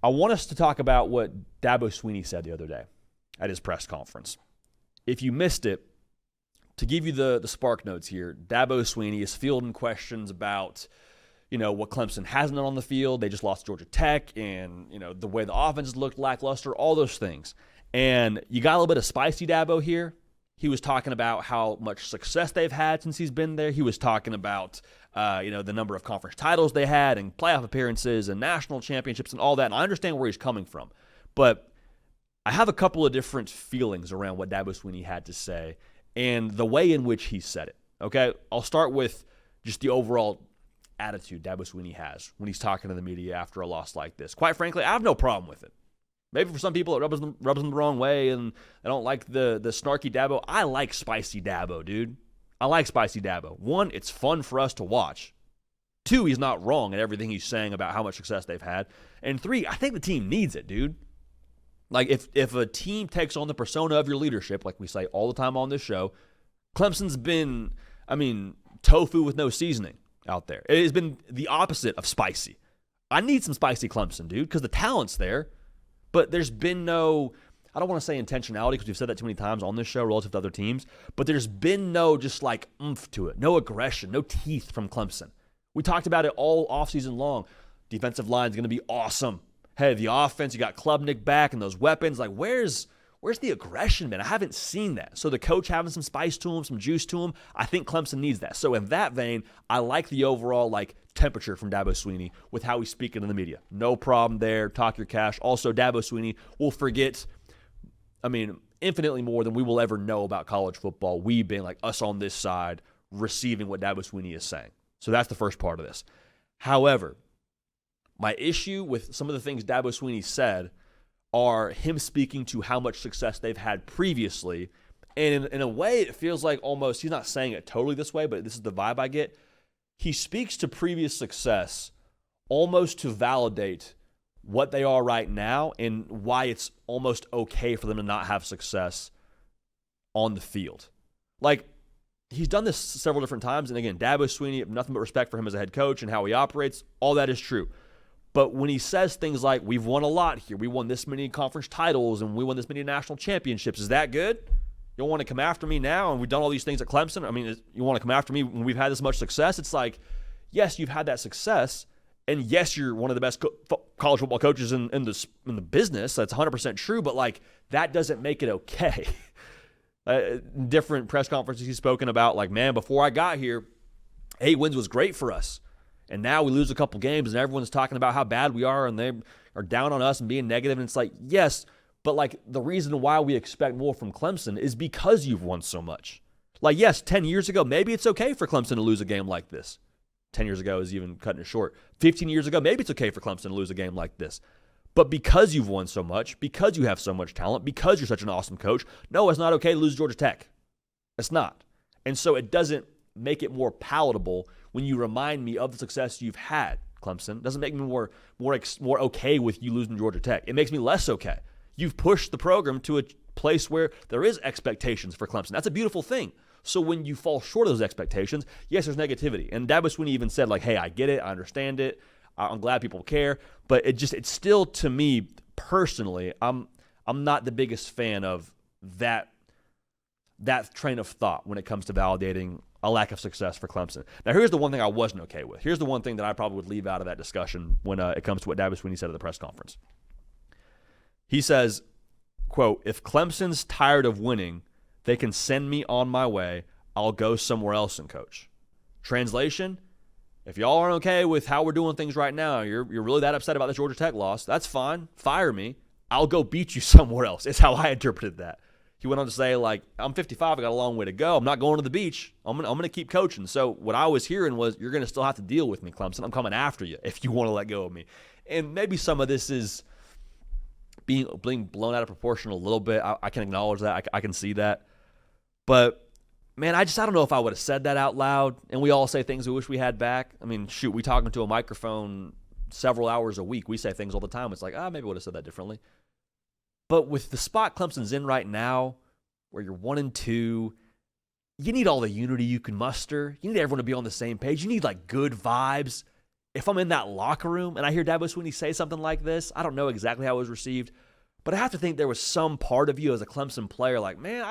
I want us to talk about what Dabo Swinney said the other day at his press conference. If you missed it, to give you the spark notes here, Dabo Swinney is fielding questions about, what Clemson hasn't done on the field. They just lost Georgia Tech, and, the way the offense looked lackluster, all those things. And you got a little bit of spicy Dabo here. He was talking about how much success they've had since he's been there. He was talking about, the number of conference titles they had and playoff appearances and national championships and all that. And I understand where he's coming from. But I have a couple of different feelings around what Dabo Swinney had to say and the way in which he said it. Okay? I'll start with just the overall attitude Dabo Swinney has when he's talking to the media after a loss like this. Quite frankly, I have no problem with it. Maybe for some people it rubs them the wrong way and they don't like the snarky Dabo. I like spicy Dabo, dude. I like spicy Dabo. One, it's fun for us to watch. Two, he's not wrong in everything he's saying about how much success they've had. And three, I think the team needs it, dude. Like, if a team takes on the persona of your leadership, like we say all the time on this show, Clemson's been, tofu with no seasoning out there. It has been the opposite of spicy. I need some spicy Clemson, dude, because the talent's there. But there's been no, I don't want to say intentionality because we've said that too many times on this show relative to other teams, but there's been no just like oomph to it, no aggression, no teeth from Clemson. We talked about it all offseason long. Defensive line is going to be awesome. Hey, the offense, you got Klubnik back and those weapons. Like, where's the aggression, man? I haven't seen that. So the coach having some spice to him, some juice to him, I think Clemson needs that. So in that vein, I like the overall temperature from Dabo Swinney with how he's speaking in the media. No problem there. Talk your cash. Also, Dabo Swinney will forget, infinitely more than we will ever know about college football. We being us on this side receiving what Dabo Swinney is saying. So that's the first part of this. However, my issue with some of the things Dabo Swinney said are him speaking to how much success they've had previously. And in a way, it feels like almost, he's not saying it totally this way, but this is the vibe I get. He speaks to previous success almost to validate what they are right now and why it's almost okay for them to not have success on the field. He's done this several different times. And again, Dabo Swinney, nothing but respect for him as a head coach and how he operates. All that is true. But when he says things like, we've won a lot here, we won this many conference titles, and we won this many national championships, is that good? You don't want to come after me now, and we've done all these things at Clemson? You want to come after me when we've had this much success? It's like, yes, you've had that success, and yes, you're one of the best college football coaches in the business. That's 100% true, but that doesn't make it okay. Different press conferences he's spoken about, before I got here, 8 wins was great for us. And now we lose a couple games and everyone's talking about how bad we are and they are down on us and being negative. And it's yes, but the reason why we expect more from Clemson is because you've won so much. Yes, 10 years ago, maybe it's okay for Clemson to lose a game like this. 10 years ago is even cutting it short. 15 years ago, maybe it's okay for Clemson to lose a game like this. But because you've won so much, because you have so much talent, because you're such an awesome coach, no, it's not okay to lose Georgia Tech. It's not. And so it doesn't make it more palatable when you remind me of the success you've had, Clemson. It doesn't make me more okay with you losing Georgia Tech. It makes me less okay. You've pushed the program to a place where there is expectations for Clemson. That's a beautiful thing. So when you fall short of those expectations, yes, there's negativity. And Dabo Swinney even said, hey, I get it, I understand it, I'm glad people care, but it's still, to me personally, I'm not the biggest fan of that train of thought when it comes to validating a lack of success for Clemson. Now, here's the one thing I wasn't okay with. Here's the one thing that I probably would leave out of that discussion when it comes to what Dabo Swinney said at the press conference. He says, quote, "If Clemson's tired of winning, they can send me on my way. I'll go somewhere else and coach." Translation, if y'all aren't okay with how we're doing things right now, you're really that upset about this Georgia Tech loss, that's fine. Fire me. I'll go beat you somewhere else. It's how I interpreted that. He went on to say, I'm 55, I got a long way to go. I'm not going to the beach. I'm going to keep coaching. So what I was hearing was, you're going to still have to deal with me, Clemson. I'm coming after you if you want to let go of me. And maybe some of this is being blown out of proportion a little bit. I can acknowledge that. I can see that. But, man, I don't know if I would have said that out loud. And we all say things we wish we had back. We talk into a microphone several hours a week. We say things all the time. It's maybe I would have said that differently. But with the spot Clemson's in right now, where you're 1-2, you need all the unity you can muster. You need everyone to be on the same page. You need good vibes. if I'm in that locker room and I hear Dabo Swinney say something like this, I don't know exactly how it was received, but I have to think there was some part of you as a Clemson player like, man,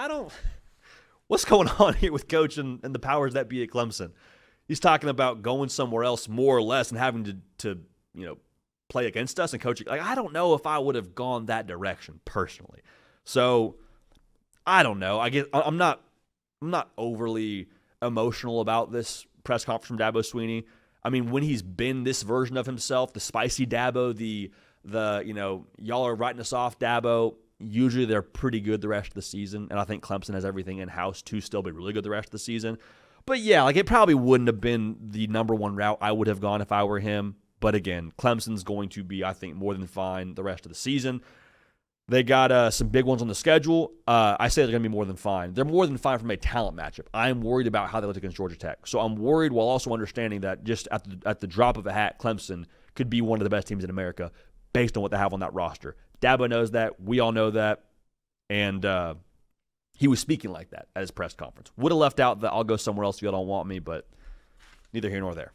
what's going on here with Coach and the powers that be at Clemson? He's talking about going somewhere else more or less and having to play against us and coaching. Like, I don't know if I would have gone that direction personally. So I don't know. I guess I'm not overly emotional about this press conference from Dabo Swinney. I mean, when he's been this version of himself, the spicy Dabo, the y'all are writing us off Dabo, usually they're pretty good the rest of the season, and I think Clemson has everything in-house to still be really good the rest of the season. But yeah, like, it probably wouldn't have been the number one route I would have gone if I were him. But again, Clemson's going to be, I think, more than fine the rest of the season. They got some big ones on the schedule. I say they're going to be more than fine. They're more than fine from a talent matchup. I'm worried about how they look against Georgia Tech. So I'm worried while also understanding that just at the drop of a hat, Clemson could be one of the best teams in America based on what they have on that roster. Dabo knows that. We all know that. And he was speaking like that at his press conference. Would have left out that I'll go somewhere else if you don't want me, but neither here nor there.